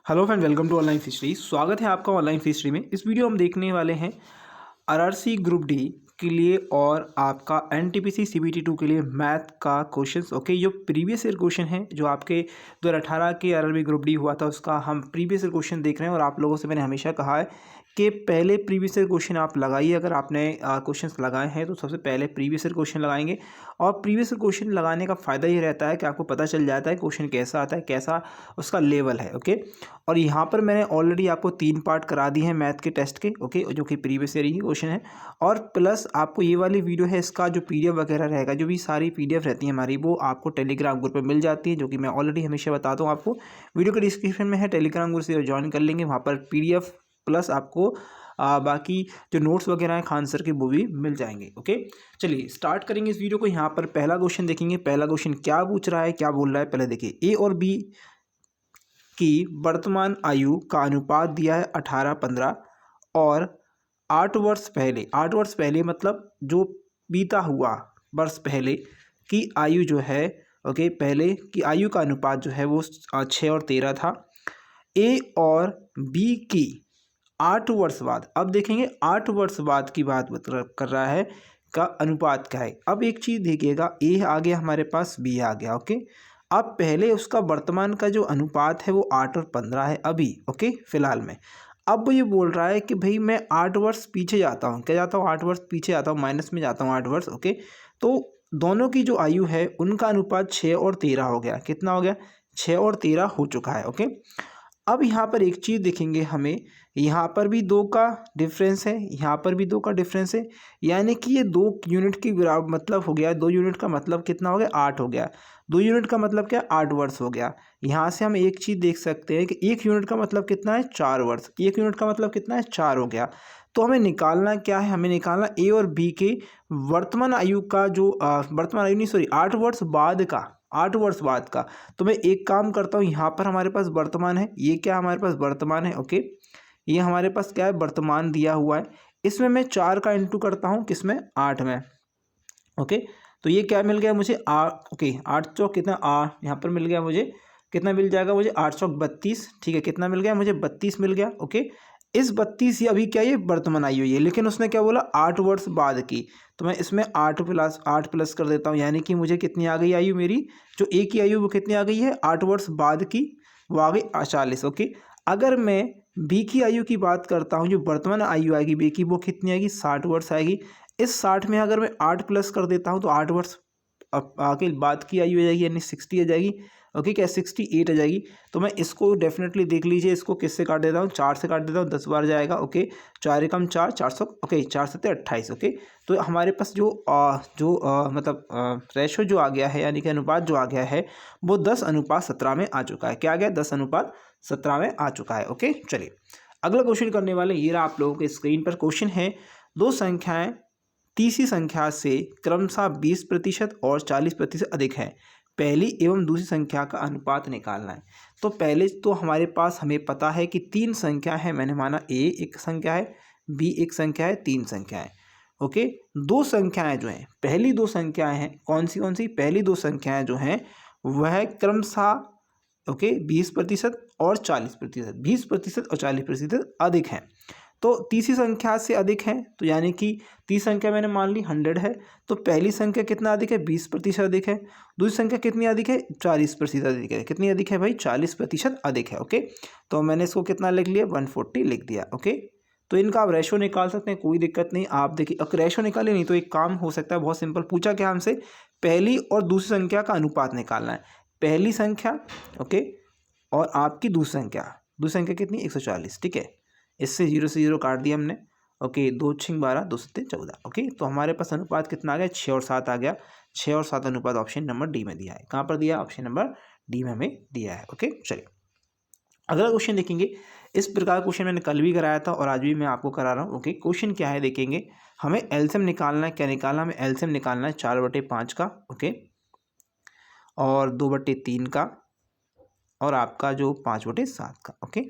Hello friend, welcome to online history. स्वागत है आपका ऑनलाइन हिस्ट्री में। इस वीडियो हम देखने वाले हैं आरआरसी ग्रुप डी के लिए और आपका एनटीपीसी सीबीटी 2 के लिए मैथ का क्वेश्चंस। ओके, जो प्रीवियस ईयर क्वेश्चन है जो आपके 2018 के आरआरबी ग्रुप डी हुआ था उसका हम प्रीवियस ईयर क्वेश्चन देख रहे हैं। और आप लोगों से मैंने हमेशा कहा है कि पहले प्रीवियस ईयर क्वेश्चन आप लगाइए। अगर आपने क्वेश्चंस लगाए हैं तो सबसे पहले प्रीवियस ईयर क्वेश्चन लगाएंगे। और प्रीवियस ईयर क्वेश्चन लगाने का फ़ायदा ये रहता है कि आपको पता चल जाता है क्वेश्चन कैसा आता है, कैसा उसका लेवल है। ओके, और यहाँ पर मैंने ऑलरेडी आपको 3 पार्ट करा दिए हैं मैथ के टेस्ट के। ओके, जो कि प्रीवियस ईयर ही क्वेश्चन है। और प्लस आपको ये वाली वीडियो है, इसका जो पीडीएफ वगैरह रहेगा, जो भी सारी पीडीएफ रहती है हमारी, वो आपको टेलीग्राम ग्रुप पे मिल जाती है, जो कि मैं ऑलरेडी हमेशा बताता हूँ आपको। वीडियो के डिस्क्रिप्शन में है, टेलीग्राम ग्रुप से ज्वाइन कर लेंगे। वहाँ पर पीडीएफ प्लस आपको बाकी जो नोट्स वगैरह हैं खान सर के, वो भी मिल जाएंगे। ओके, चलिए स्टार्ट करेंगे इस वीडियो को। यहाँ पर पहला क्वेश्चन देखेंगे। पहला क्वेश्चन क्या पूछ रहा है, क्या बोल रहा है, पहले देखिए। ए और बी की वर्तमान आयु का अनुपात दिया है 18-15 और 8 वर्ष पहले मतलब जो बीता हुआ वर्ष पहले की आयु जो है, ओके, पहले की आयु का अनुपात जो है वो 6 और 13 था। ए और बी की 8 वर्ष बाद, अब देखेंगे 8 वर्ष बाद की बात कर रहा है, का अनुपात क्या है। अब एक चीज़ देखिएगा, ए आ गया हमारे पास, बी आ गया। ओके, अब पहले उसका वर्तमान का जो अनुपात है वो 8 और 15 है अभी। ओके, फिलहाल में अब वो ये बोल रहा है कि भाई मैं 8 वर्ष पीछे जाता हूँ। क्या जाता हूँ? 8 वर्ष पीछे जाता हूँ, माइनस में जाता हूँ 8 वर्ष। ओके, तो दोनों की जो आयु है उनका अनुपात 6 और 13 हो गया। कितना हो गया? 6 और 13 हो चुका है। ओके, अब यहाँ पर एक चीज़ देखेंगे हमें, यहाँ पर भी 2 का डिफरेंस है, यहाँ पर भी 2 का डिफरेंस है, यानी कि ये 2 यूनिट की मतलब हो गया। 2 यूनिट का मतलब कितना हो गया? 8 हो गया। 2 यूनिट का मतलब क्या? 8 वर्ष हो गया। यहाँ से हम एक चीज़ देख सकते हैं कि 1 यूनिट का मतलब कितना है? 4 वर्ष। 1 यूनिट का मतलब कितना है? 4 हो गया। तो हमें निकालना क्या है? हमें निकालना ए और बी के वर्तमान आयु का जो वर्तमान आयु नहीं, सॉरी, 8 वर्ष बाद का, 8 वर्ष बाद का। तो मैं एक काम करता हूँ, यहाँ पर हमारे पास वर्तमान है, ये क्या हमारे पास वर्तमान है। ओके, ये हमारे पास क्या है? वर्तमान दिया हुआ है। इसमें मैं 4 का इंटू करता हूँ, किसमें? 8 में। ओके, तो ये क्या मिल गया मुझे? ओके, 8 चौक कितना? यहाँ पर मिल गया मुझे, कितना मिल जाएगा मुझे? 8 चौक 32। ठीक है, कितना मिल गया मुझे? 32 मिल गया। ओके, इस 32 ये अभी क्या, ये वर्तमान आयु है, लेकिन उसने क्या बोला? 8 वर्ष बाद की। तो मैं इसमें 8 प्लस कर देता हूँ, यानी कि मुझे कितनी आ गई आयु मेरी? जो ए की आयु वो कितनी आ गई है? 8 वर्ष बाद की, वो आ गई 40। ओके, अगर मैं बी की आयु की बात करता हूँ, जो वर्तमान आयु आएगी बी की, वो कितनी आएगी? 60 वर्ष आएगी। इस 60 में अगर मैं 8 प्लस कर देता हूँ तो 8 वर्ष अब आगे बाद की आयु आ जाएगी, यानी 60 आ जाएगी। ओके, क्या? 68 आ जाएगी। तो मैं इसको डेफिनेटली देख लीजिए, इसको किससे काट देता हूँ? 4 से काट देता हूँ, 10 बार जाएगा। ओके, 4 एकम 4, 400। ओके, 4 सत्ते 28। ओके, तो हमारे पास जो मतलब रेशो जो आ गया है, यानी कि अनुपात जो आ गया है, वो 10:17 में आ चुका है। क्या आ गया? 10:17 में आ चुका है। ओके, चलिए अगला क्वेश्चन करने वाले, ये रहा आप लोगों के स्क्रीन पर। क्वेश्चन है, दो संख्याएं तीसरी संख्या से क्रमशः 20% और 40% अधिक है। पहली एवं दूसरी संख्या का अनुपात निकालना है। तो पहले तो हमारे पास, हमें पता है कि 3 संख्या है। मैंने माना ए एक संख्या है, बी एक संख्या है, 3 संख्या है। ओके, 2 संख्याएं जो हैं, पहली 2 संख्याएं हैं, कौन सी? पहली 2 संख्याएं जो हैं वह क्रमशः, ओके, 20% और 40%, 20% और 40% अधिक हैं। तो तीसरी संख्या से अधिक है, तो यानी कि तीसरी संख्या मैंने मान ली 100 है, तो पहली संख्या कितना अधिक है? 20% अधिक है। दूसरी संख्या कितनी अधिक है? 40% अधिक है। कितनी अधिक है भाई? 40% अधिक है। ओके, तो मैंने इसको कितना लिख लिया? 140 लिख दिया। ओके, तो इनका आप रेशो निकाल सकते हैं, कोई दिक्कत नहीं। आप देखिए, अगर रेशो निकाले नहीं तो एक काम हो सकता है, बहुत सिंपल। पूछा क्या हमसे? पहली और दूसरी संख्या का अनुपात निकालना है। पहली संख्या, ओके, और आपकी दूसरी संख्या कितनी? 140। ठीक है, इससे 0 से 0 काट दिया हमने। ओके, 2 6 12, 2 7 14। ओके, तो हमारे पास अनुपात कितना आ गया? 6 और 7 आ गया। 6 और 7 अनुपात ऑप्शन नंबर डी में दिया है। कहाँ पर दिया? ऑप्शन नंबर डी में हमें दिया है। ओके, चलिए अगला क्वेश्चन देखेंगे। इस प्रकार क्वेश्चन मैंने कल भी कराया था और आज भी मैं आपको करा रहा हूँ। ओके, क्वेश्चन क्या है देखेंगे। हमें एलसीएम निकालना है। क्या निकालना? हमें एलसीएम निकालना है 4/5 का, ओके, और 2/3 का, और आपका जो 5/7 का। ओके,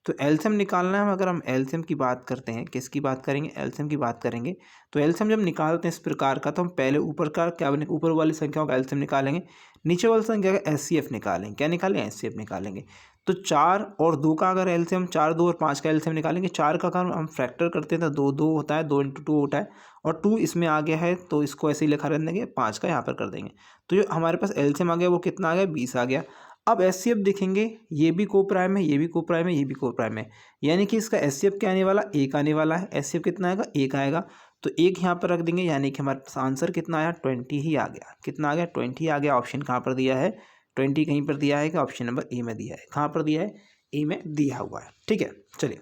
तो एलसीएम निकालना है। अगर हम एलसीएम की बात करते हैं, किसकी बात करेंगे, एलसीएम की बात करेंगे, तो एलसीएम जब निकालते हैं इस प्रकार का, तो हम पहले ऊपर का क्या बने, ऊपर वाली संख्याओं का एलसीएम निकालेंगे, नीचे वाली संख्या का एचसीएफ निकालेंगे। क्या निकालेंगे, एचसीएफ निकालेंगे। तो 4 और 2 का अगर एलसीएम, 4, 2 और 5 का एलसीएम निकालेंगे। 4 का अगर हम फैक्टर करते हैं तो 2 2 होता है, 2 × 2 होता है, और 2 इसमें आ गया है तो इसको ऐसे ही लिखा रहने देंगे, 5 का यहाँ पर कर देंगे। तो जो हमारे पास एलसीएम आ गया वो कितना आ गया, 20 आ गया। अब एचसीएफ देखेंगे, ये भी को प्राइम है, ये भी को प्राइम है, ये भी को प्राइम है, यानी कि इसका एचसीएफ क्या आने वाला, 1 आने वाला है। एचसीएफ कितना आएगा, 1 आएगा। तो 1 यहाँ पर रख देंगे, यानी कि हमारे पास आंसर कितना आया, 20 ही आ गया। कितना आ गया, 20 आ गया। ऑप्शन कहाँ पर दिया है, 20 कहीं पर दिया है कि ऑप्शन नंबर ए में दिया है। कहाँ पर दिया है, ए में दिया हुआ है। ठीक है, चलिए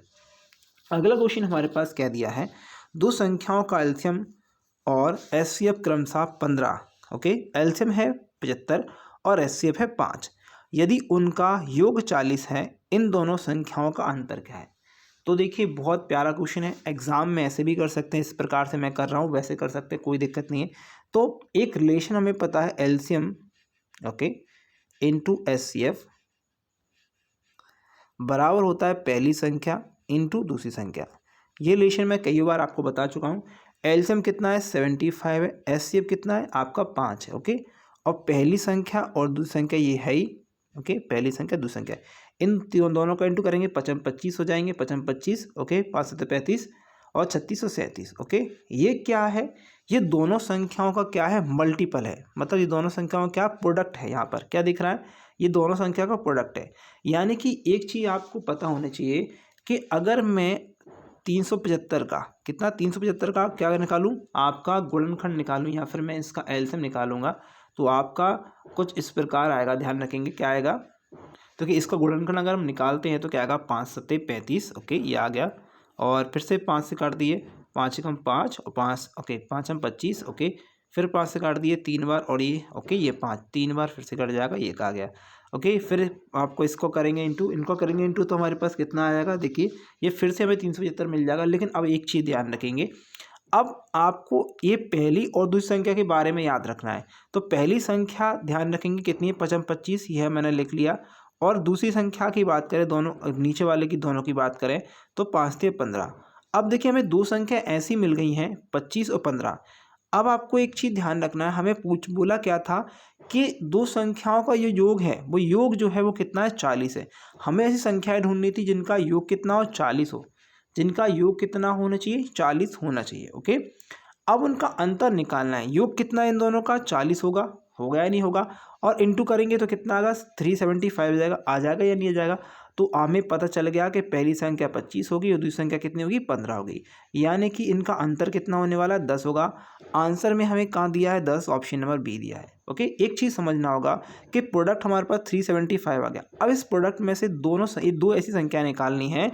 अगला क्वेश्चन हमारे पास क्या दिया है, दो संख्याओं का एलसीएम और एचसीएफ क्रमशः 15, ओके, एलसीएम है 75 और एचसीएफ है 5, यदि उनका योग 40 है, इन दोनों संख्याओं का अंतर क्या है। तो देखिए बहुत प्यारा क्वेश्चन है, एग्जाम में ऐसे भी कर सकते हैं, इस प्रकार से मैं कर रहा हूँ वैसे कर सकते हैं, कोई दिक्कत नहीं है। तो एक रिलेशन हमें पता है, एलसीएम ओके इनटू एचसीएफ बराबर होता है पहली संख्या इनटू दूसरी संख्या। ये रिलेशन मैं कई बार आपको बता चुका हूँ। एलसीएम कितना है, 75 है, एचसीएफ कितना है आपका 5 है, ओके, और पहली संख्या और दूसरी संख्या ये है ही, ओके, पहली संख्या दूसरी संख्या, इन दोनों का इंटू करेंगे, 55 25 हो जाएंगे, 55 25, ओके, 5 7 35 और 36 और 37, ओके। ये क्या है, ये दोनों संख्याओं का क्या है, मल्टीपल है, मतलब ये दोनों संख्याओं का क्या प्रोडक्ट है। यहाँ पर क्या दिख रहा है, ये दोनों संख्या का प्रोडक्ट है। यानी कि एक चीज़ आपको पता होनी चाहिए कि अगर मैं 375 का कितना, 375 का क्या निकालूं, आपका गुणनखंड निकालूं या फिर मैं इसका एलसीएम निकालूंगा, तो आपका कुछ इस प्रकार आएगा, ध्यान रखेंगे क्या आएगा। तो कि इसका गुणनखंड अगर हम निकालते हैं तो क्या आएगा, 5 7 35, ओके, ये आ गया। और फिर से 5 से काट दिए, 5 1 5 और 5, ओके, 5 हम 25, ओके, फिर 5 से काट दिए 3 बार और ये, ओके, ये 5 3 बार फिर से कट जाएगा, ये आ गया, ओके। फिर आपको इसको करेंगे इंटू, इनको करेंगे इंटू, तो हमारे पास कितना आएगा, देखिए ये फिर से हमें 375 मिल जाएगा। लेकिन अब एक चीज़ ध्यान रखेंगे, अब आपको ये पहली और दूसरी संख्या के बारे में याद रखना है। तो पहली संख्या ध्यान रखेंगे कितनी है, 55 25, यह मैंने लिख लिया। और दूसरी संख्या की बात करें, दोनों नीचे वाले की दोनों की बात करें तो 5 से 15। अब देखिए हमें दो संख्या ऐसी मिल गई हैं, 25 और 15। अब आपको एक चीज़ ध्यान रखना है, हमें बोला क्या था कि दो संख्याओं का ये योग है, वो योग जो है वो कितना है, 40 है। हमें ऐसी संख्याएं ढूंढनी थी जिनका योग कितना हो, 40 हो, जिनका योग कितना होना चाहिए, 40 होना चाहिए, ओके। अब उनका अंतर निकालना है, योग कितना है इन दोनों का, 40 होगा या नहीं होगा, और इंटू करेंगे तो कितना आएगा, 375 जाएगा, आ जाएगा या नहीं आ जाएगा। तो हमें पता चल गया कि पहली संख्या 25 होगी और दूसरी संख्या कितनी होगी, 15 होगी, यानी कि इनका अंतर कितना होने वाला है, 10 होगा। आंसर में हमें कहाँ दिया है, 10, ऑप्शन नंबर बी दिया है, ओके। एक चीज़ समझना होगा कि प्रोडक्ट हमारे पास 375 आ गया। अब इस प्रोडक्ट में से दो ऐसी संख्या निकालनी है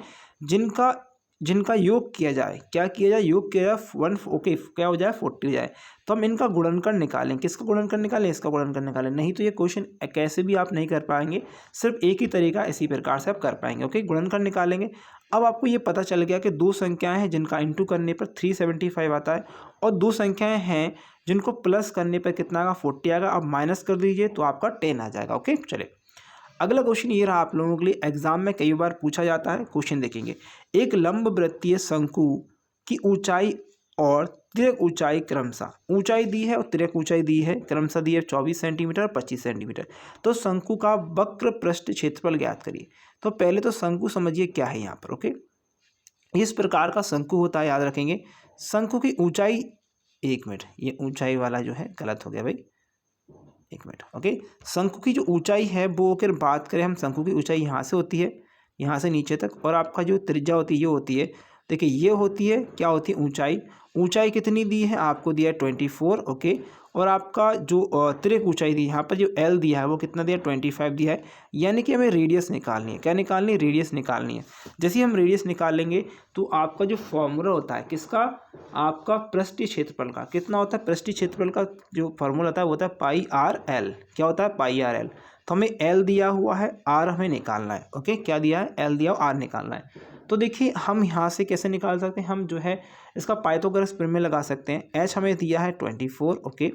जिनका योग किया जाए, क्या किया जाए, योग किया जाए 1, ओके, क्या हो जाए, 40 जाए। तो हम इनका गुणनखंड निकालें, किसका गुणनखंड निकालें, इसका गुणनखंड निकालें, नहीं तो ये क्वेश्चन कैसे भी आप नहीं कर पाएंगे, सिर्फ एक ही तरीका इसी प्रकार से आप कर पाएंगे, ओके। गुणनखंड निकालेंगे। अब आपको ये पता चल गया कि दो संख्याएं हैं जिनका इंटू करने पर 375 आता है, और दो संख्याएं हैं जिनको प्लस करने पर कितना आएगा, 40 आएगा। अब माइनस कर दीजिए तो आपका 10 आ जाएगा, ओके। चलिए अगला क्वेश्चन ये रहा आप लोगों के लिए, एग्जाम में कई बार पूछा जाता है। क्वेश्चन देखेंगे, एक लंब वृत्तीय शंकु की ऊंचाई और तिर्यक ऊंचाई क्रमशः, ऊंचाई दी है और तिर्यक ऊंचाई दी है, क्रमशः दी है 24 सेंटीमीटर और 25 सेंटीमीटर। तो शंकु का वक्र पृष्ठ क्षेत्रफल ज्ञात करिए। तो पहले तो शंकु समझिए क्या है यहाँ पर, ओके। इस प्रकार का शंकु होता है, याद रखेंगे। शंकु की ऊंचाई, एक मिनट, ये ऊंचाई वाला जो है गलत हो गया भाई, एक मिनट, ओके। शंकु की जो ऊंचाई है वो अगर बात करें हम, शंकु की ऊंचाई यहाँ से होती है, यहाँ से नीचे तक, और आपका जो त्रिज्या होती है ये होती है, देखिए ये होती है, क्या होती है, ऊंचाई। ऊंचाई कितनी दी है आपको, दिया है 24, ओके। और आपका जो तिर्यक ऊंचाई दी, यहाँ पर जो एल दिया है वो कितना दिया है, 25 दिया है। यानी कि हमें रेडियस निकालनी है, क्या निकालनी है, रेडियस निकालनी है। जैसे ही हम रेडियस निकालेंगे तो आपका जो फॉर्मूला होता है किसका, आपका पृष्ठीय क्षेत्रफल का, कितना होता है, पृष्ठीय क्षेत्रफल का जो फॉर्मूला होता है वो होता है πr/l। क्या होता है, πr/l। तो हमें एल दिया हुआ है, आर हमें निकालना है, ओके। क्या दिया है, एल दिया हुआ, आर निकालना है। तो देखिए हम यहाँ से कैसे निकाल सकते हैं, हम जो है इसका पाइथागोरस प्रमेय लगा सकते हैं। एच हमें दिया है 24, ओके,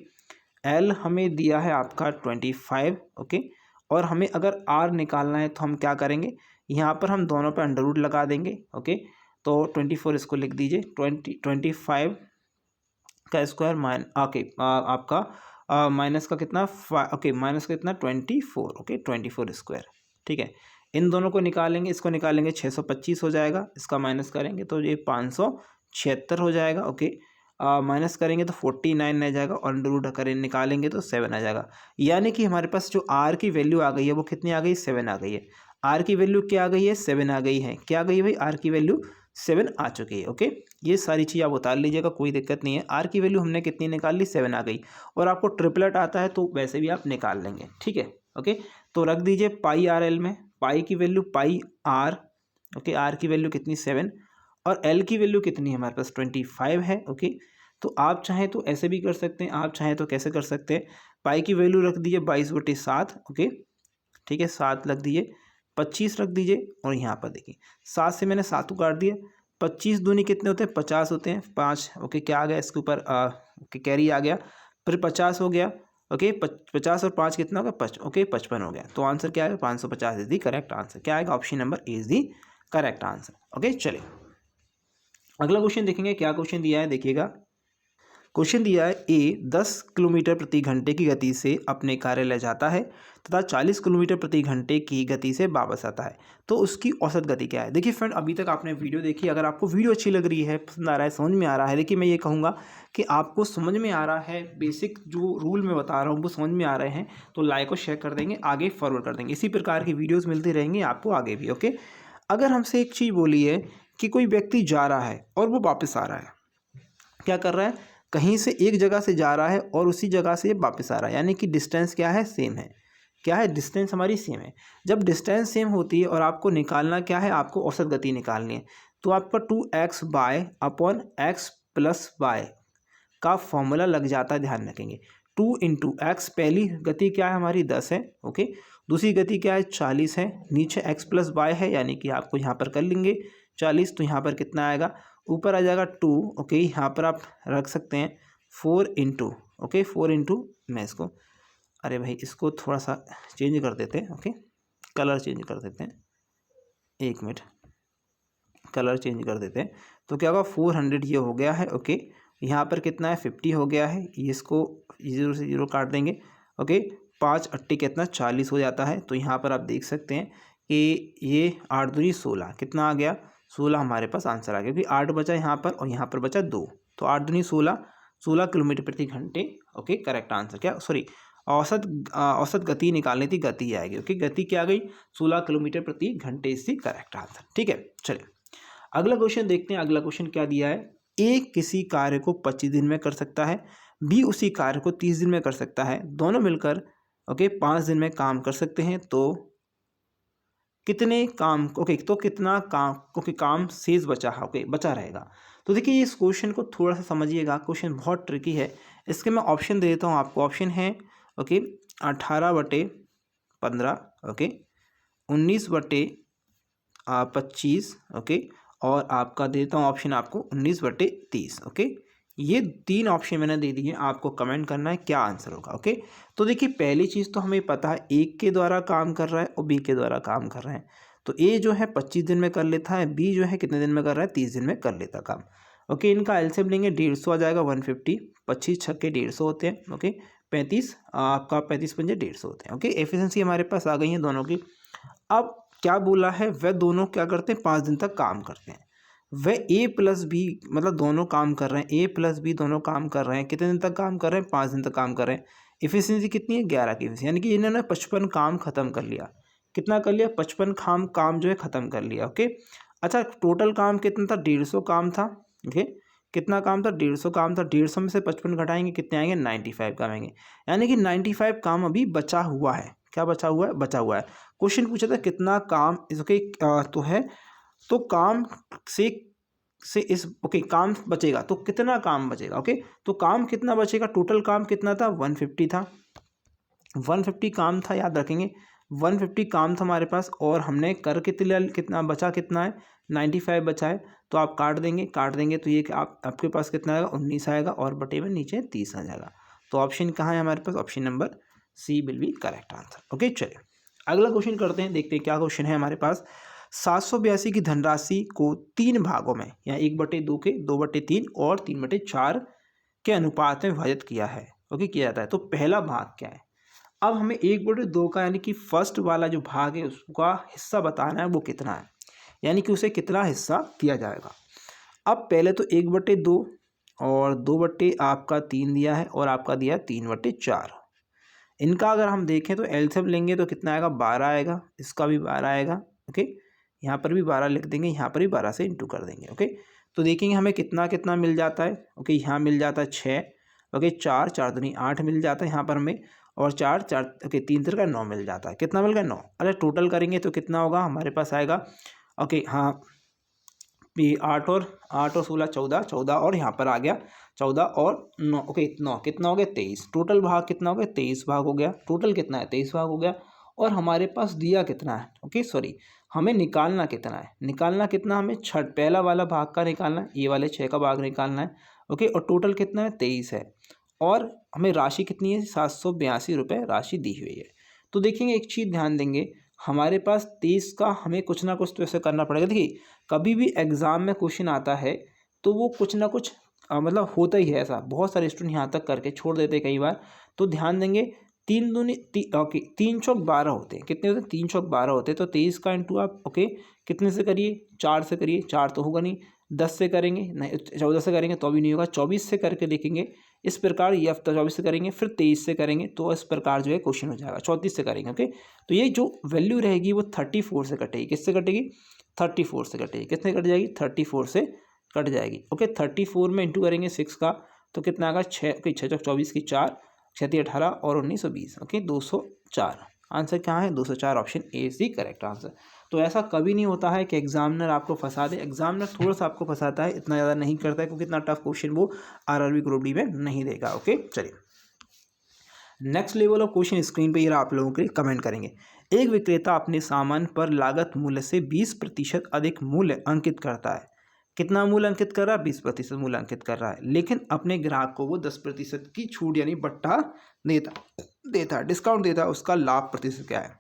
एल हमें दिया है आपका 25, ओके, और हमें अगर आर निकालना है तो हम क्या करेंगे, यहाँ पर हम दोनों पे अंडर रूट लगा देंगे। ओके, तो 24 इसको लिख दीजिए, 25 का स्क्वायर आपका माइनस का कितना माइनस का कितना 24। Okay, 24 square. ठीक है, इन दोनों को निकालेंगे, इसको निकालेंगे 625 हो जाएगा, इसका माइनस करेंगे तो ये 576 हो जाएगा। ओके, माइनस करेंगे तो 49 आ जाएगा और अंडर रूट करें निकालेंगे तो 7 आ जाएगा। यानी कि हमारे पास जो आर की वैल्यू आ गई है वो कितनी आ गई, 7 आ गई है। आर की वैल्यू क्या आ गई है, 7 आ गई है। क्या आ गई है भाई, आर की वैल्यू 7 आ चुकी है। ओके, ये सारी चीज़ आप उतार लीजिएगा, कोई दिक्कत नहीं है। आर की वैल्यू हमने कितनी निकाल ली, 7 आ गई। और आपको ट्रिपलेट आता है तो वैसे भी आप निकाल लेंगे। ठीक है, ओके, तो रख दीजिए पाई आर एल में, पाई की value pi R. Okay, R की वैल्यू कितनी 7 और एल की वैल्यू कितनी है हमारे पास 25 है। ओके, तो आप चाहें तो ऐसे भी कर सकते हैं, आप चाहें तो कैसे कर सकते हैं, पाई की वैल्यू रख दीजिए 22/7। ओके, ठीक है, 7 रख दीजिए, 25 रख दीजिए और यहाँ पर देखिए 7 से मैंने 7 को काट दिया, 25 दूनी कितने होते हैं, 50 होते हैं, 5। ओके, क्या आ गया इसके ऊपर, कैरी आ गया, फिर 50 हो गया। ओके, 50 और 5 कितना हो गया, ओके 55 हो गया। तो आंसर क्या आएगा, 550 इज दी करेक्ट आंसर। क्या आएगा, option number A is the correct answer. Okay, चलिए अगला क्वेश्चन देखेंगे, क्या क्वेश्चन दिया है देखिएगा। क्वेश्चन दिया है, ए 10 किलोमीटर प्रति घंटे की गति से अपने कार्यालय जाता है तथा 40 किलोमीटर प्रति घंटे की गति से वापस आता है, तो उसकी औसत गति क्या है। देखिए फ्रेंड, अभी तक आपने वीडियो देखी, अगर आपको वीडियो अच्छी लग रही है, पसंद आ रहा है, समझ में आ रहा है, देखिए मैं ये कहूँगा कि आपको समझ में आ रहा है, बेसिक जो रूल मैं बता रहा हूँ वो समझ में आ रहे हैं, तो लाइक और शेयर कर देंगे, आगे फॉरवर्ड कर देंगे। इसी प्रकार की वीडियोज़ मिलती रहेंगी आपको आगे भी। ओके, अगर हमसे एक चीज़ बोली है कि कोई व्यक्ति जा रहा है और वो वापस आ रहा है, क्या कर रहा है, कहीं से एक जगह से जा रहा है और उसी जगह से वापस आ रहा है, यानी कि डिस्टेंस क्या है, सेम है। क्या है, डिस्टेंस हमारी सेम है। जब डिस्टेंस सेम होती है और आपको निकालना क्या है, आपको औसत गति निकालनी है, तो आपका 2x by upon x plus Y का फॉर्मूला लग जाता है, ध्यान रखेंगे। 2 इंटू एक्स, पहली गति क्या है हमारी 10 है। ओके, दूसरी गति क्या है 40 है, नीचे x प्लस वाई है, यानी कि आपको यहाँ पर कर लेंगे 40, तो यहाँ पर कितना आएगा, ऊपर आ जाएगा 2। ओके, यहाँ पर आप रख सकते हैं 4 इंटू, ओके 4 इंटू, मैं इसको, अरे भाई इसको थोड़ा सा चेंज कर देते हैं। ओके, कलर चेंज कर देते हैं, 1 मिनट, कलर चेंज कर देते हैं, तो क्या होगा 400 ये हो गया है। ओके, यहाँ पर कितना है 50 हो गया है, ये इसको 0 से 0 काट देंगे। ओके, 5 अट्टी कितना 40 हो जाता है। तो यहाँ पर आप देख सकते हैं कि ये 8 दूनी 16 कितना आ गया, 16 हमारे पास आंसर आ गया, क्योंकि 8 बचा यहाँ पर और यहाँ पर बचा 2, तो 8 दूनी 16, 16 किलोमीटर प्रति घंटे। ओके, करेक्ट आंसर क्या, सॉरी औसत गति निकालनी थी, गति आएगी। ओके, गति क्या आ गई 16 किलोमीटर प्रति घंटे, इसकी करेक्ट आंसर। ठीक है, चलिए अगला क्वेश्चन देखते हैं। अगला क्वेश्चन क्या दिया है, ए किसी कार्य को 25 दिन में कर सकता है, बी उसी कार्य को 30 दिन में कर सकता है, दोनों मिलकर 5 दिन में काम कर सकते हैं, तो कितने काम, तो कितना काम, काम शेष बचा है, बचा रहेगा। तो देखिए इस क्वेश्चन को थोड़ा सा समझिएगा, क्वेश्चन बहुत ट्रिकी है। इसके मैं ऑप्शन दे देता हूँ आपको। ऑप्शन है 18/15, 19/25, और आपका देता हूँ ऑप्शन आपको 19/30। ओके, ये 3 ऑप्शन मैंने दे दिए, आपको कमेंट करना है क्या आंसर होगा। ओके, तो देखिए पहली चीज़ तो हमें पता है एक के द्वारा काम कर रहा है और बी के द्वारा काम कर रहे हैं, तो ए जो है 25 दिन में कर लेता है, बी जो है कितने दिन में कर रहा है, 30 दिन में कर लेता काम। ओके, इनका एलसीएम लेंगे 150 आ जाएगा, 150, 25 छक्के 150 होते हैं। ओके, 35 आपका 35 पंजे 150 होते हैं। ओके, एफिशिएंसी हमारे पास आ गई है दोनों की। अब क्या बोला है, वह दोनों क्या करते हैं, 5 दिन तक काम करते हैं। वह ए प्लस बी, मतलब दोनों काम कर रहे हैं, ए प्लस बी दोनों काम कर रहे हैं, कितने दिन तक काम कर रहे हैं, 5 दिन तक काम कर रहे हैं। इफिशियंसी कितनी है, 11 की इफिशियंसी, यानी कि इन्होंने 55 काम खत्म कर लिया। कितना कर लिया, 55 काम जो है खत्म कर लिया। ओके, अच्छा टोटल काम कितना था, 150 काम था। ओके, कितना काम था, 150 काम था, 150 में से 55 घटाएंगे कितने आएंगे, 95 काम आएंगे, यानी कि 95 काम अभी बचा हुआ है। क्या बचा हुआ है, बचा हुआ है। क्वेश्चन पूछा था कितना काम इसके तो है, तो काम से इस काम बचेगा, तो कितना काम बचेगा। ओके, तो काम कितना बचेगा, टोटल काम कितना था, 150 था, 150 काम था, याद रखेंगे 150 काम था हमारे पास, और हमने कर कितना बचा, कितना है 95 बचा है, तो आप काट देंगे तो ये आपके पास कितना आएगा, 19 आएगा, और बटे में नीचे 30 आ जाएगा। तो ऑप्शन कहाँ है हमारे पास, option number C will be correct answer. Okay, चलिए अगला क्वेश्चन करते हैं, देखते हैं क्या क्वेश्चन है हमारे पास। 782 की धनराशि को 3 भागों में या 1/2 के 2/3 और 3/4 के अनुपात में विभाजित किया है। ओके, किया जाता है। तो पहला भाग क्या है, अब हमें 1/2 का यानी कि फर्स्ट वाला जो भाग है उसका हिस्सा बताना है वो कितना है, यानी कि उसे कितना हिस्सा दिया जाएगा। अब पहले तो 1/2 और 2/3 दिया है और आपका दिया है 3/4। इनका अगर हम देखें तो एलसीएम लेंगे तो कितना आएगा, 12 आएगा, इसका भी 12 आएगा। ओके, यहाँ पर भी 12 लिख देंगे, यहाँ पर भी 12 से इंटू कर देंगे। ओके, तो देखेंगे हमें कितना कितना मिल जाता है। ओके, यहाँ मिल जाता है 6। ओके, 4 4 दूनी 8 मिल जाता है यहाँ पर हमें, और 4 4 ओके 3 3 का 9 मिल जाता है। कितना मिल गया, 9। अरे टोटल करेंगे तो कितना होगा हमारे पास आएगा। ओके हाँ, ये 8 और 16 14 14 और यहाँ पर आ गया 14 और 9। ओके 9 कितना हो गया, 23। टोटल भाग कितना हो गया, 23 भाग हो गया। टोटल कितना है, 23 भाग हो गया। और हमारे पास दिया कितना है, ओके सॉरी, हमें निकालना कितना है, निकालना कितना, हमें पहला वाला भाग का निकालना है, ये वाले 6 का भाग निकालना है। ओके, और टोटल कितना है, 23 है। और हमें राशि कितनी है, 782 रुपये राशि दी हुई है। तो देखेंगे एक चीज़ ध्यान देंगे, हमारे पास 23 का हमें कुछ ना कुछ तो ऐसे करना पड़ेगा। देखिए कभी भी एग्ज़ाम में क्वेश्चन आता है तो वो कुछ ना कुछ मतलब होता ही है ऐसा। बहुत सारे स्टूडेंट यहाँ तक करके छोड़ देते हैं कई बार। तो ध्यान देंगे 3 दूनी ओके 3 चौक 12 होते हैं। कितने होते हैं, 3 चौक 12 होते हैं। तो 23 का इंटू आप ओके कितने से करिए, 4 से करिए। 4 तो होगा नहीं, 10 से करेंगे नहीं, 14 से करेंगे तो भी नहीं होगा। 24 से करके देखेंगे इस प्रकार, ये हफ्ता 24 से करेंगे, फिर 23 से करेंगे तो इस प्रकार जो है क्वेश्चन हो जाएगा। 34 से करेंगे। ओके, तो ये जो वैल्यू रहेगी वो 34 से कटेगी। किससे कटेगी, 34 से कटेगी। कितने कट जाएगी, 34 से कट जाएगी। ओके, 34 में इंटू करेंगे 6 का तो कितना आएगा, 6 ओके 6 चौक 24 की 4 6 18 और 1920। ओके 204 आंसर क्या है, 204 option A is the correct answer. तो ऐसा कभी नहीं होता है कि एग्जामिनर आपको फंसा दे। एग्जामिनर थोड़ा सा आपको फंसाता है, इतना ज़्यादा नहीं करता है, क्योंकि इतना टफ क्वेश्चन वो आरआरबी ग्रुप डी में नहीं देगा। ओके चलिए, next level of question screen पे ये आप लोगों के लिए कमेंट करेंगे। एक विक्रेता अपने सामान पर लागत मूल्य से 20% अधिक मूल्य अंकित करता है। कितना मूल्य अंकित कर रहा है, 20% मूल्य अंकित कर रहा है, लेकिन अपने ग्राहक को वो 10% की छूट यानी बट्टा देता डिस्काउंट देता है। उसका लाभ प्रतिशत क्या है।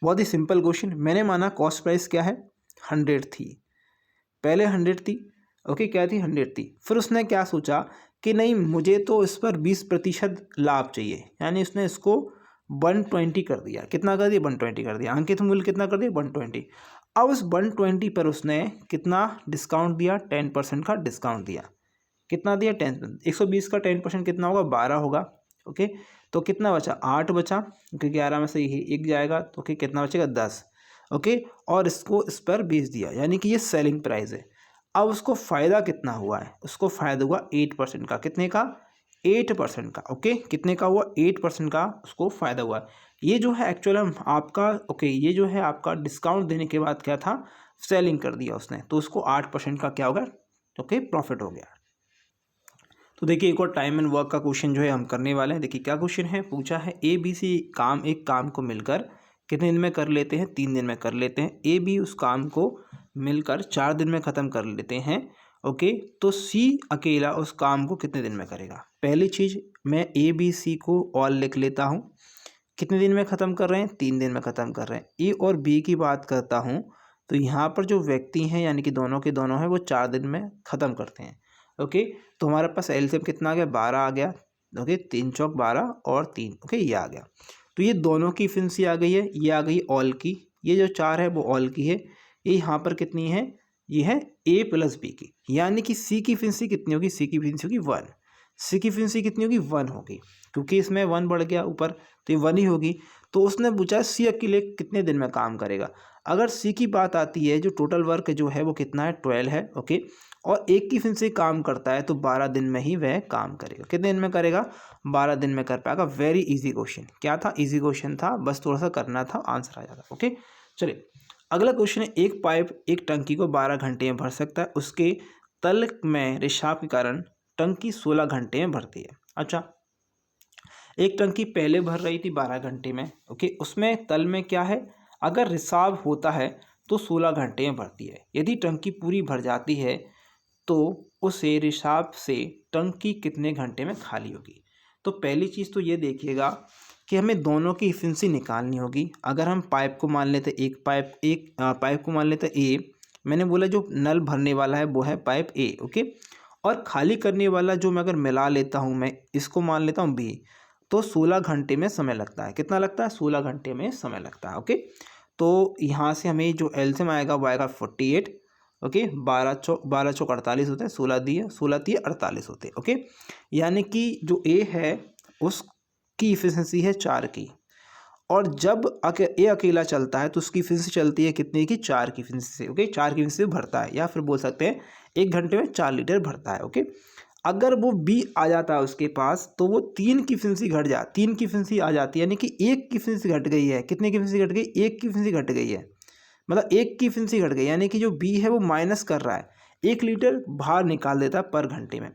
बहुत ही सिंपल क्वेश्चन। मैंने माना कॉस्ट प्राइस क्या है, 100 थी, पहले 100 थी। ओके क्या थी, 100 थी। फिर उसने क्या सोचा कि नहीं मुझे तो इस पर 20% लाभ चाहिए, यानी उसने इसको 120 कर दिया। कितना कर दिया, 120 कर दिया। अंकित मूल्य कितना कर दिया, 120। अब उस 120 पर उसने कितना डिस्काउंट दिया, 10% का डिस्काउंट दिया। कितना दिया, 10। 120 का 10% कितना होगा, 12 होगा। ओके, तो कितना बचा, 8 बचा, क्योंकि 11 में से ये 1 जाएगा तो ओके कितना बचेगा, 10। ओके, और इसको इस पर बेच दिया, यानी कि ये सेलिंग प्राइस है। अब उसको फ़ायदा कितना हुआ है, उसको फ़ायदा हुआ 8% का। कितने का, 8% का। ओके, कितने का हुआ, 8% का उसको फ़ायदा हुआ। ये जो है एक्चुअल आपका ओके ये जो है आपका डिस्काउंट देने के बाद क्या था, सेलिंग कर दिया उसने, तो उसको 8% का क्या होगा, ओके प्रॉफिट हो गया। तो देखिए एक और टाइम एंड वर्क का क्वेश्चन जो है हम करने वाले हैं। देखिए क्या क्वेश्चन है, पूछा है ए बी सी काम एक काम को मिलकर कितने दिन में कर लेते हैं, 3 दिन में कर लेते हैं। ए बी उस काम को मिलकर 4 दिन में ख़त्म कर लेते हैं। ओके, तो सी अकेला उस काम को कितने दिन में करेगा। पहली चीज़, मैं ए बी सी को ऑल लिख लेता हूँ। कितने दिन में ख़त्म कर रहे हैं, 3 दिन में ख़त्म कर रहे हैं। ए और बी की बात करता हूँ तो यहाँ पर जो व्यक्ति हैं यानी कि दोनों के दोनों हैं वो 4 दिन में ख़त्म करते हैं। ओके, तो हमारे पास एलसीएम कितना आ गया, 12 आ गया। ओके, 3 चौक 12 और 3 ओके ये आ गया। तो ये दोनों की एफिशिएंसी आ गई है, ये आ गई ऑल की। ये जो 4 है वो ऑल की है। ये यहाँ पर कितनी है, ये है ए प्लस बी की, यानी कि सी की एफिशिएंसी कितनी होगी, सी की एफिशिएंसी होगी 1। सी की एफिशिएंसी कितनी होगी, 1 होगी, क्योंकि इसमें 1 बढ़ गया ऊपर तो ये 1 ही होगी। तो उसने पूछा सी अकेले कितने दिन में काम करेगा। अगर सी की बात आती है, जो टोटल वर्क जो है वो कितना है, 12 है। ओके, और एक की फिर से काम करता है तो 12 दिन में ही वह काम करेगा। कितने दिन में करेगा, 12 दिन में कर पाएगा। वेरी इजी क्वेश्चन, क्या था, इजी क्वेश्चन था, बस थोड़ा सा करना था, आंसर आ जाता। ओके चलिए अगला क्वेश्चन है, एक पाइप एक टंकी को 12 घंटे में भर सकता है, उसके तल में रिसाव के कारण टंकी 16 घंटे में भरती है। अच्छा, एक टंकी पहले भर रही थी 12 घंटे में। ओके, उसमें तल में क्या है, अगर रिसाव होता है तो 16 घंटे में भरती है। यदि टंकी पूरी भर जाती है तो उसे रिसाव से टंकी कितने घंटे में खाली होगी। तो पहली चीज़ तो ये देखिएगा कि हमें दोनों की इफिशिएंसी निकालनी होगी। अगर हम पाइप को मान लेते एक पाइप को मान लेते ए, मैंने बोला जो नल भरने वाला है वो है पाइप ए, ओके, और खाली करने वाला जो मैं अगर मिला लेता हूँ, मैं इसको मान लेता हूँ बी, तो 16 घंटे में समय लगता है। कितना लगता है? 16 घंटे में समय लगता है, ओके। तो यहाँ से हमें जो एलसीएम आएगा वो आएगा 48, ओके। 12 चौक 48 होते हैं, 16 तीय 48 होते हैं, ओके। यानी कि जो ए है उसकी इफिशिएंसी है 4 की, और जब ए अकेला चलता है तो उसकी इफिशिएंसी चलती है कितने की? 4 की इफिशिएंसी से, ओके। 4 की इफिशिएंसी भरता है, या फिर बोल सकते हैं 1 घंटे में 4 लीटर भरता है, ओके। अगर वो बी आ जाता है उसके पास तो वो 3 की इफिशिएंसी घट जा 3 की इफिशिएंसी आ जाती है, यानी कि 1 की इफिशिएंसी घट गई है। कितने की इफिशिएंसी घट गई? 1 की इफिशिएंसी घट गई है, मतलब 1 की इफिशिएंसी घट गई, यानी कि जो बी है वो माइनस कर रहा है, 1 लीटर बाहर निकाल देता है पर घंटे में।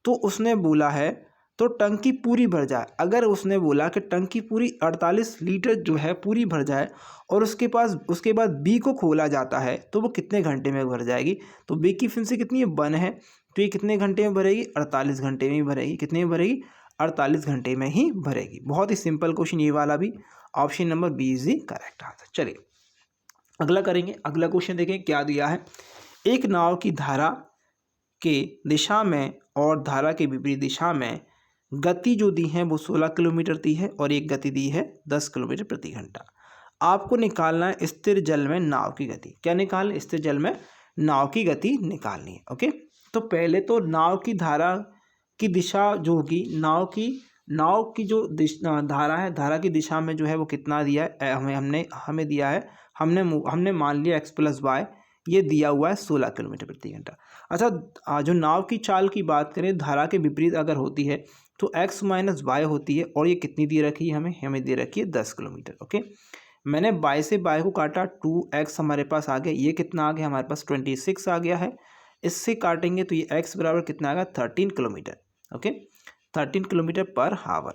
तो उसने बोला है तो टंकी पूरी भर जाए। अगर उसने बोला कि टंकी पूरी 48 लीटर जो है पूरी भर जाए, और उसके बाद बी को खोला जाता है, तो वो कितने घंटे में भर जाएगी? तो बी की इफिशिएंसी कितनी है? 1 है, तो ये कितने घंटे में भरेगी? 48 घंटे में ही भरेगी। कितने में भरेगी? 48 घंटे में ही भरेगी। बहुत ही सिंपल क्वेश्चन ये वाला भी। Option number B is the correct answer. चलिए अगला करेंगे। अगला क्वेश्चन देखें क्या दिया है। एक नाव की धारा के दिशा में और धारा के विपरीत दिशा में गति जो दी है वो 16 किलोमीटर दी है, और एक गति दी है 10 किलोमीटर प्रति घंटा। आपको निकालना है स्थिर जल में नाव की गति। क्या निकालना है? स्थिर जल में नाव की गति निकालनी है, ओके। तो पहले तो नाव की धारा की दिशा जो होगी, नाव की जो धारा है, धारा की दिशा में जो है वो कितना दिया है? हमें दिया है, हमने मान लिया x + y, ये दिया हुआ है 16 किलोमीटर प्रति घंटा। अच्छा, जो नाव की चाल की बात करें, धारा के विपरीत अगर होती है तो x - y होती है, और ये कितनी दे रखी है? हमें दे रखी है 10 किलोमीटर, ओके। मैंने y से y को काटा, 2x हमारे पास आ गया, ये कितना आ गया? हमारे पास 26 आ गया है। इससे काटेंगे तो ये x बराबर कितना आएगा? 13 किलोमीटर, ओके, 13 किलोमीटर पर हावर।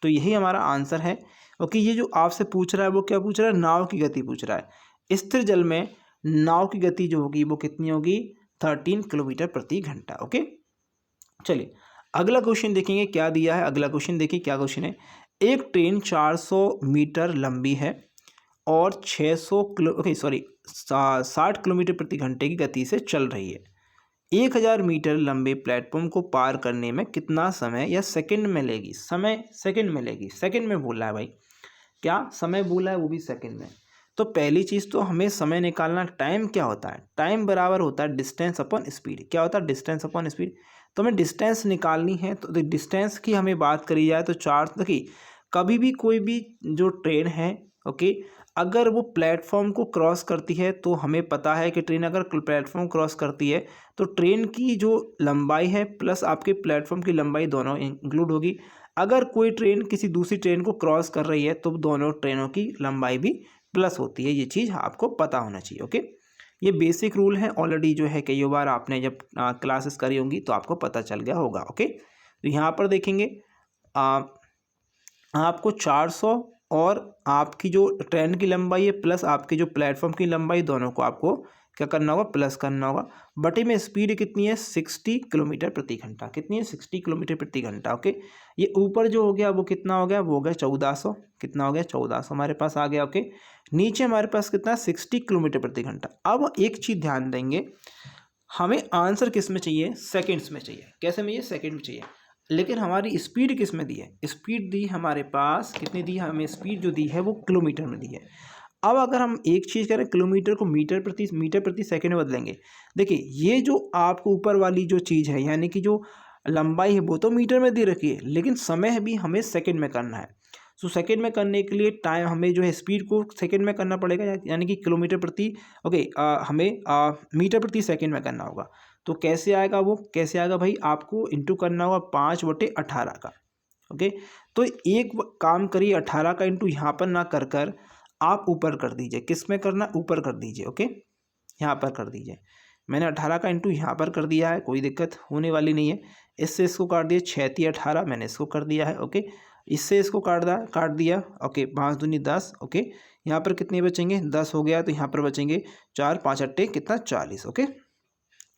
तो यही हमारा आंसर है, ओके। ये जो आपसे पूछ रहा है वो क्या पूछ रहा है? नाव की गति पूछ रहा है। स्थिर जल में नाव की गति जो होगी वो कितनी होगी? 13 किलोमीटर प्रति घंटा, ओके। चलिए अगला क्वेश्चन देखेंगे क्या दिया है। अगला क्वेश्चन देखिए क्या क्वेश्चन है। एक ट्रेन 400 मीटर लंबी है और 60 किलोमीटर प्रति घंटे की गति से चल रही है। 1000 मीटर लंबे प्लेटफॉर्म को पार करने में कितना समय या सेकंड में लेगी? समय सेकंड में लेगी, सेकंड में बोला है भाई, क्या समय बोला है? वो भी सेकंड में। तो पहली चीज़ तो हमें समय निकालना। टाइम क्या होता है? टाइम बराबर होता है डिस्टेंस अपॉन स्पीड। क्या होता है? Distance upon speed. तो हमें डिस्टेंस निकालनी है, तो डिस्टेंस की हमें बात करी जाए तो देखिए कभी भी कोई भी जो ट्रेन है, ओके, अगर वो प्लेटफॉर्म को क्रॉस करती है तो हमें पता है कि ट्रेन अगर प्लेटफॉर्म क्रॉस करती है तो ट्रेन की जो लंबाई है प्लस आपके प्लेटफॉर्म की लंबाई दोनों इंक्लूड होगी। अगर कोई ट्रेन किसी दूसरी ट्रेन को क्रॉस कर रही है तो दोनों ट्रेनों की लंबाई भी प्लस होती है। ये चीज़ आपको पता होना चाहिए, ओके। ये बेसिक रूल है, ऑलरेडी जो है कई बार आपने जब क्लासेस करी होंगी तो आपको पता चल गया होगा, ओके। तो यहाँ पर देखेंगे आपको 400 और आपकी जो ट्रेन की लंबाई है प्लस आपकी जो प्लेटफॉर्म की लंबाई, दोनों को आपको क्या करना होगा? प्लस करना होगा। बटे में स्पीड कितनी है? 60 किलोमीटर प्रति घंटा। कितनी है? 60 किलोमीटर प्रति घंटा, ओके। ये ऊपर जो हो गया वो कितना हो गया? वो हो गया 1400। कितना हो गया? 1400 हमारे पास आ गया, ओके। नीचे हमारे पास कितना? 60 किलोमीटर प्रति घंटा। अब एक चीज़ ध्यान देंगे, हमें आंसर किस में चाहिए? सेकेंड्स में चाहिए। कैसे में? ये सेकेंड में चाहिए, लेकिन हमारी स्पीड किस में दी है? स्पीड दी हमारे पास कितनी दी? हमें स्पीड जो दी है वो किलोमीटर में दी है। अब अगर हम एक चीज़ करें, किलोमीटर को मीटर प्रति सेकंड में बदलेंगे। देखिए ये जो आपको ऊपर वाली जो चीज़ है, यानी कि जो लंबाई है वो तो मीटर में दे रखी है, लेकिन समय भी हमें सेकंड में करना है। सो सेकंड में करने के लिए टाइम हमें जो है स्पीड को सेकंड में करना पड़ेगा, यानी कि किलोमीटर प्रति हमें मीटर प्रति सेकंड में करना होगा। तो कैसे आएगा वो? कैसे आएगा भाई? आपको इंटू करना होगा 5/18 का, ओके। तो एक काम करिए, 18 का इंटू यहाँ पर ना कर आप ऊपर कर दीजिए। किस में करना? ऊपर कर दीजिए, ओके, यहाँ पर कर दीजिए। मैंने 18 का इंटू यहाँ पर कर दिया है, कोई दिक्कत होने वाली नहीं है। इससे इसको काट दिया, 6 × 18 मैंने इसको कर दिया है, ओके। इससे इसको काट दिया, ओके। 5 दूनी 10, ओके। यहाँ पर कितने बचेंगे? 10 हो गया, तो यहाँ पर बचेंगे 4, 5 अट्टे कितना? 40, ओके।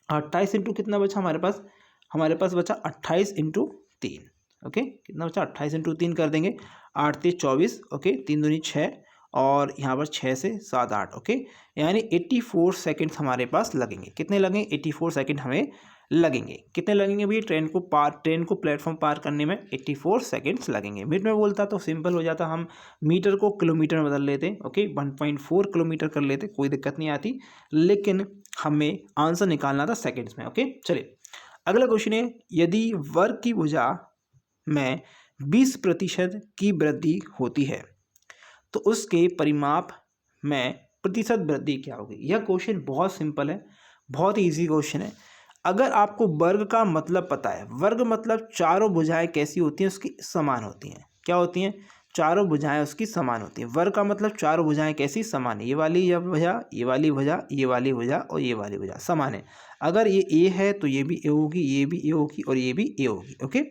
28 इंटू कितना बचा हमारे पास? हमारे पास बचा 28 इंटू 3, ओके कितना बचा 28 इंटू 3 कर देंगे 8 3 24 ओके 3 दूनी 6 और यहाँ पर 6 से 7 8 ओके यानी 84 सेकंड्स हमारे पास लगेंगे। कितने लगेंगे 84 सेकंड हमें लगेंगे। कितने लगेंगे भैया ट्रेन को प्लेटफॉर्म पार करने में 84 सेकंड्स लगेंगे। मिनट में बोलता तो सिंपल हो जाता, हम मीटर को किलोमीटर में बदल लेते ओके 1.4 किलोमीटर कर लेते, कोई दिक्कत नहीं आती, लेकिन हमें आंसर निकालना था सेकंड्स में। ओके चलिए अगला क्वेश्चन है, यदि वर्ग की भुजा में 20% की वृद्धि होती है तो उसके परिमाप में प्रतिशत वृद्धि क्या होगी। यह क्वेश्चन बहुत सिंपल है, बहुत ही ईजी क्वेश्चन है। अगर आपको वर्ग का मतलब पता है, वर्ग मतलब चारों भुजाएं कैसी होती हैं, उसकी समान होती हैं। क्या होती हैं, चारों भुजाएं उसकी समान होती हैं। वर्ग का मतलब चारों भुजाएं कैसी समान है, ये वाली भुजा, ये वाली भुजा, ये वाली भुजा और ये वाली भुजा समान है। अगर ये ए है तो ये भी ए होगी, ये भी ए होगी और ये भी ए होगी। ओके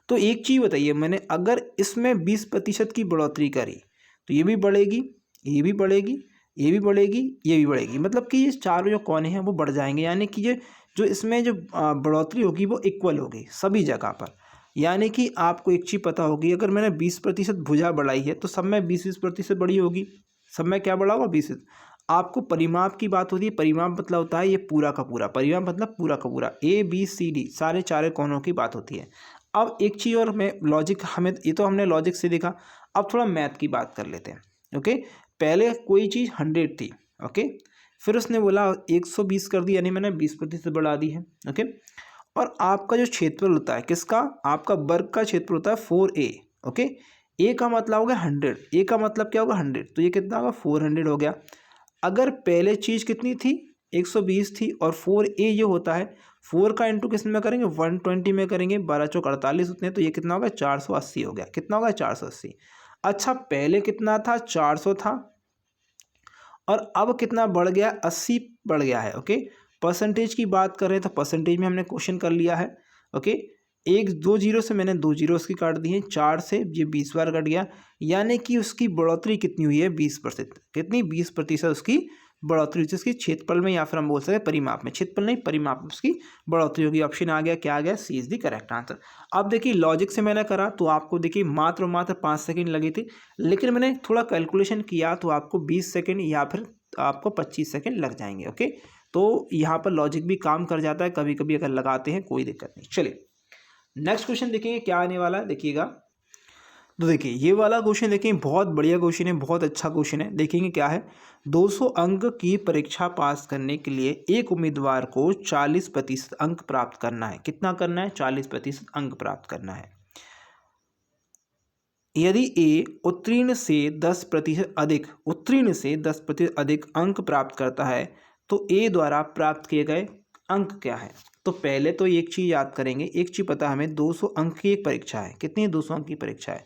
तो एक चीज़ बताइए, मैंने अगर इसमें 20% की बढ़ोतरी करी तो ये भी बढ़ेगी, ये भी बढ़ेगी, ये भी बढ़ेगी, ये भी बढ़ेगी, मतलब कि ये चारों जो कोने हैं वो बढ़ जाएंगे, यानी कि ये जो इसमें जो बढ़ोतरी होगी वो इक्वल होगी सभी जगह पर। यानी कि आपको एक चीज़ पता होगी, अगर मैंने 20% भुजा बढ़ाई है तो सब में 20% बढ़ी होगी, सब में क्या बढ़ा होगा 20। आपको परिमाप की बात होती है, परिमाप मतलब होता है ये पूरा का पूरा, परिमाप मतलब पूरा का पूरा, ABCD सारे चारों कोनों की बात होती है। अब एक चीज़ और, मैं लॉजिक, हमें ये तो हमने लॉजिक से देखा, अब थोड़ा मैथ की बात कर लेते हैं। ओके पहले कोई चीज़ 100 थी, ओके फिर उसने बोला 120 कर दी, यानी मैंने 20% बढ़ा दी है। ओके और आपका जो क्षेत्रफल होता है किसका, आपका वर्ग का क्षेत्रफल होता है 4A। ओके ए का मतलब हो गया 100, ए का मतलब क्या होगा 100, तो ये कितना होगा 400 हो गया। अगर पहले चीज़ कितनी थी 120 थी और 4A ये होता है, 4 का इंटू किस में करेंगे 120 में करेंगे, 12 चौक 48 होते हैं, तो ये कितना होगा 480 हो गया। कितना होगा 480। अच्छा पहले कितना था 400 था और अब कितना बढ़ गया 80 बढ़ गया है। ओके परसेंटेज की बात करें तो परसेंटेज में हमने क्वेश्चन कर लिया है। ओके एक 2 जीरो से मैंने 2 जीरो उसकी काट दी है, 4 से ये 20 बार कट गया, यानी कि उसकी बढ़ोतरी कितनी हुई है 20%। कितनी 20% उसकी बढ़ोतरी हुई, उसकी क्षेत्रफल में या फिर हम बोल सकते हैं परिमाप में, क्षेत्रफल नहीं परिमाप में उसकी बढ़ोतरी होगी। ऑप्शन आ गया, क्या आ गया, सी इज द करेक्ट आंसर। अब देखिए लॉजिक से मैंने करा तो आपको देखिए मात्र 5 सेकंड लगे थे, लेकिन मैंने थोड़ा कैलकुलेशन किया तो आपको 20 सेकंड या फिर आपको 25 सेकंड लग जाएंगे। ओके तो यहाँ पर लॉजिक भी काम कर जाता है कभी कभी, अगर लगाते हैं कोई दिक्कत नहीं। चलिए नेक्स्ट क्वेश्चन देखेंगे क्या आने वाला है, देखिएगा। तो देखिए ये वाला क्वेश्चन देखिए बहुत बढ़िया क्वेश्चन है, बहुत अच्छा क्वेश्चन है। देखेंगे क्या है, 200 अंक की परीक्षा पास करने के लिए एक उम्मीदवार को 40% अंक प्राप्त करना है। कितना करना है 40% अंक प्राप्त करना है। यदि ए उत्तीर्ण से 10% अधिक अंक प्राप्त करता है तो ए द्वारा प्राप्त किए गए अंक क्या है। तो पहले तो एक चीज़ याद करेंगे, एक चीज़ पता है हमें 200 अंक की एक परीक्षा है। कितनी 200 अंक की परीक्षा है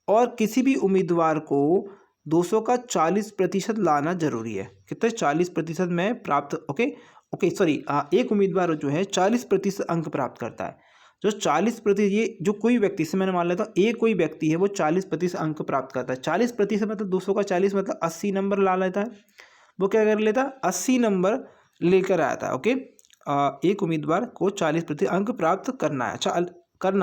और किसी भी उम्मीदवार को 200 का 40% लाना जरूरी है। कितने 40% में प्राप्त, ओके सॉरी एक उम्मीदवार जो है 40% अंक प्राप्त करता है। जो 40%, ये जो कोई व्यक्ति से मैंने मान लेता हूँ ए कोई व्यक्ति है वो 40% अंक प्राप्त करता है। 40% मतलब 200 का 40 मतलब 80 नंबर ला लेता है। वो क्या कर लेता है 80 नंबर लेकर आता है। ओके एक उम्मीदवार को 40% अंक प्राप्त करना है।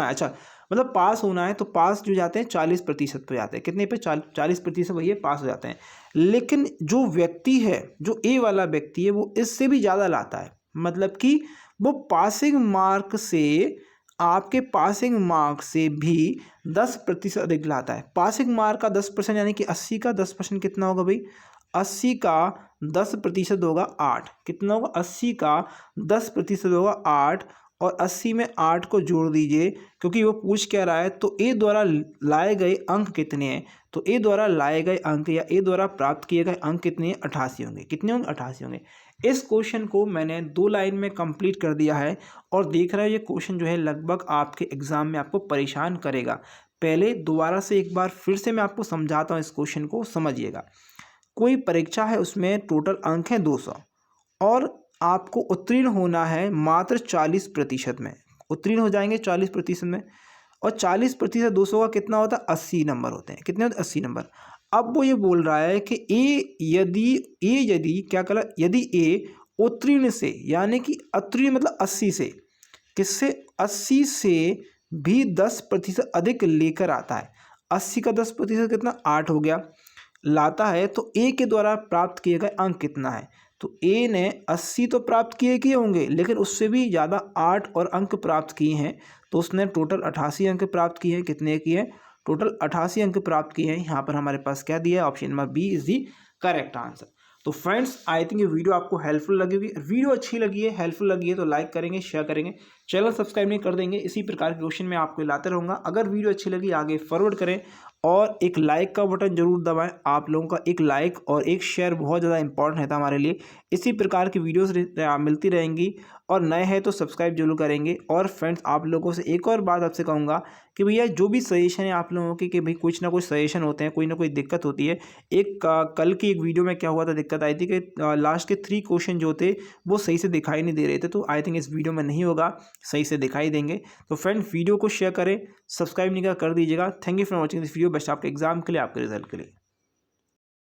अच्छा मतलब पास होना है, तो पास जो जाते हैं 40% पे जाते हैं। कितने पे 40% वही पास हो जाते हैं। लेकिन जो व्यक्ति है, जो ए वाला व्यक्ति है, वो इससे भी ज़्यादा लाता है, मतलब कि वो पासिंग मार्क से, आपके पासिंग मार्क से भी 10% अधिक लाता है। पासिंग मार्क का 10% यानी कि 80 का 10% कितना होगा भाई, 80 का 10% होगा 8। कितना होगा 80 का 10% होगा 8 और 80 में 8 को जोड़ दीजिए, क्योंकि वो पूछ क्या रहा है। तो ए द्वारा लाए गए अंक कितने हैं, तो ए द्वारा लाए गए अंक या ए द्वारा प्राप्त किए गए अंक कितने हैं 88 होंगे। कितने होंगे 88 होंगे। इस क्वेश्चन को मैंने 2 लाइन में कंप्लीट कर दिया है और देख रहे हैं ये क्वेश्चन जो है लगभग आपके एग्जाम में आपको परेशान करेगा। पहले दोबारा से एक बार फिर से मैं आपको समझाता हूँ, इस क्वेश्चन को समझिएगा। कोई परीक्षा है, उसमें टोटल अंक है 200 और आपको उत्तीर्ण होना है मात्र 40% में। उत्तीर्ण हो जाएंगे 40% में, और 40% 200 का कितना होता है 80 नंबर होते हैं। कितने होते हैं 80 नंबर। अब वो ये बोल रहा है कि यदि क्या करा, यदि ए उत्तीर्ण से, यानी कि उत्तीर्ण मतलब 80 से, किससे 80 से भी 10% अधिक लेकर आता है। 80 का 10% कितना, 8 हो गया, लाता है तो ए के द्वारा प्राप्त किए गए अंक कितना है। तो ए ने 80 तो प्राप्त किए होंगे, लेकिन उससे भी ज़्यादा 8 और अंक प्राप्त किए हैं, तो उसने टोटल 88 अंक प्राप्त किए हैं। कितने किए हैं, टोटल 88 अंक प्राप्त किए हैं। यहाँ पर हमारे पास क्या दिया है, option number B is the correct answer. तो फ्रेंड्स आई थिंक ये वीडियो आपको हेल्पफुल लगी होगी। वीडियो अच्छी लगी है, हेल्पफुल लगी है तो लाइक करेंगे, शेयर करेंगे, चैनल सब्सक्राइब नहीं कर देंगे। इसी प्रकार के क्वेश्चन मैं आपको लाते रहूँगा। अगर वीडियो अच्छी लगी आगे फॉरवर्ड करें और एक लाइक का बटन जरूर दबाएं। आप लोगों का एक लाइक और एक शेयर बहुत ज़्यादा इंपॉर्टेंट रहता है हमारे लिए। इसी प्रकार की वीडियोस मिलती रहेंगी और नए हैं तो सब्सक्राइब जरूर करेंगे। और फ्रेंड्स आप लोगों से एक और बात आपसे कहूँगा कि भैया जो भी सजेशन है आप लोगों की, कि भाई कुछ ना कुछ सजेशन होते हैं, कोई ना कोई दिक्कत होती है। कल की एक वीडियो में क्या हुआ था, दिक्कत आई थी कि लास्ट के 3 क्वेश्चन जो थे वो सही से दिखाई नहीं दे रहे थे। तो आई थिंक इस वीडियो में नहीं होगा, सही से दिखाई देंगे। तो फ्रेंड वीडियो को शेयर करें, सब्सक्राइब नहीं कर दीजिएगा। Thank you for watching this video. Best आपके एग्जाम के लिए, आपके रिजल्ट के लिए।